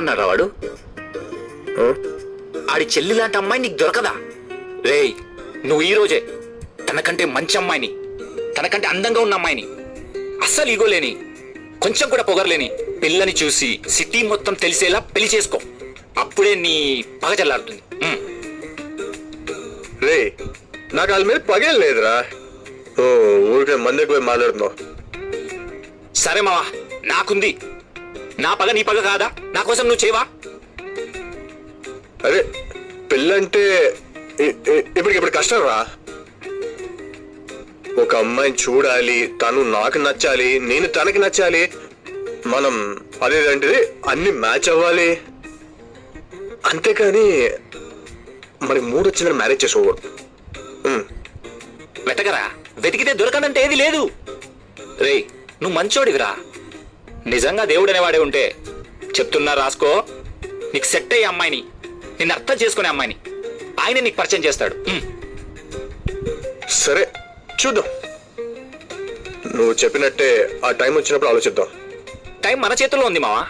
ఏమన్నారా వాడు? ఆడి చెల్లి లాంటి అమ్మాయి నీకు దొరకదా? రేయ్, నువ్వు ఈ రోజే తనకంటే మంచి అమ్మాయిని, తనకంటే అందంగా ఉన్న అమ్మాయిని, అస్సలు ఈగోలేని, కొంచెం కూడా పొగరలేని పిల్లని చూసి సిటీ మొత్తం తెలిసేలా పెళ్లి చేసుకో. అప్పుడే నీ పగ చల్లారుతుంది. రే, నాకు వాళ్ళ మీద పగేం లేదురా. ఊరికే మందికి పోయి మాట్లాడుతున్నావు. సరే మావా, నాకుంది. నా పగ నీ పగ కాదా? నా కోసం నువ్వు చేయవా? అరే, పెళ్ళంటే ఇప్పుడు కష్టం రా. ఒక అమ్మాయిని చూడాలి, తను నాకు నచ్చాలి, నేను తనకి నచ్చాలి, మనం అదేంటిది అన్ని మ్యాచ్ అవ్వాలి. అంతేకాని మనకి మూడు వచ్చిందని మ్యారేజ్ చేసుకోకూడదు. వెతకరా, వెతికితే దొరకదంటే ఏది లేదు. రే, నువ్వు మంచోడివిరా. నిజంగా దేవుడు అనేవాడే ఉంటే చెప్తున్నా రాసుకో, నీకు సెట్ అయ్యే అమ్మాయిని, నిన్ను అర్థం చేసుకునే అమ్మాయిని ఆయన నీకు పరిచయం చేస్తాడు. సరే చూద్దాం. నువ్వు చెప్పినట్టే ఆ టైం వచ్చినప్పుడు ఆలోచిద్దాం. టైం మన చేతుల్లో ఉంది మావా.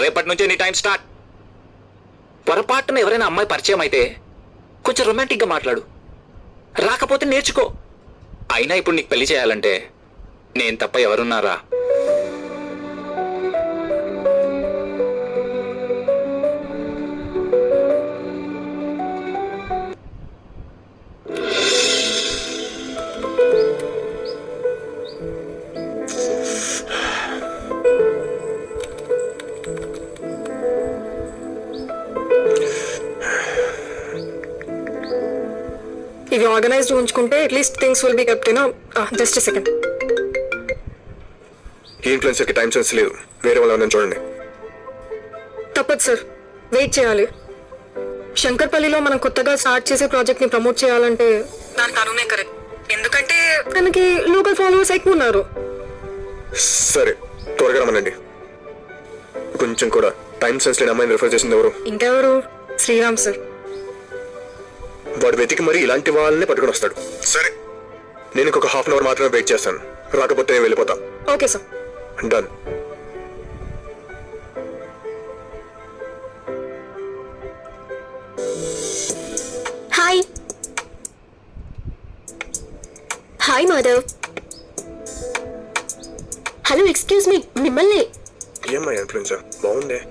రేపటి నుంచే నీ టైం స్టార్ట్. పొరపాటున ఎవరైనా అమ్మాయి పరిచయం అయితే కొంచెం రొమాంటిక్గా మాట్లాడు, రాకపోతే నేర్చుకో. అయినా ఇప్పుడు నీకు పెళ్లి చేయాలంటే నేను తప్ప ఎవరున్నారా? ఇవి ఆర్గనైజ్డ్ ఉంచుకుంటే at least things will be kept. Just second. ఈ ఇన్ఫ్లుయెన్సర్కి టైం సెన్స్ లేదు, వేరే వాళ్ళని చూడండి. తప్పదు సార్, వెయిట్ చేయాలి. శంకర్పల్లిలో మనం కొత్తగా స్టార్ట్ చేసే ప్రాజెక్ట్ ని ప్రమోట్ చేయాలంటే దానికి అనునే కరెక్ట్. ఎందుకంటే తనకి లోకల్ ఫాలోవర్స్ ఎక్కువ ఉన్నారు. సరే, త్వరగా రమ్మనండి. కొంచెం కూడా టైం సెన్స్ లేని అమ్మాయిని రిఫర్ చేసింది ఎవరు? ఇంకెవరు? శ్రీరామ్ సార్. వాడు వెతికి మరి ఇలాంటి వాళ్ళని పట్టుకుని వస్తాడు. సరే, నేను ఇంకొక హాఫ్ అన్ అవర్ మాత్రమే వెయిట్ చేస్తాను. రాకపోతే నేను వెళ్ళిపోతా. Okay sir. Done. Hi hi Madhav. Hello, excuse me, మిమ్మల్ని. ఏమ్మా ఇన్ఫ్లుయెన్సర్ బాగుందే.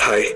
హాయ్.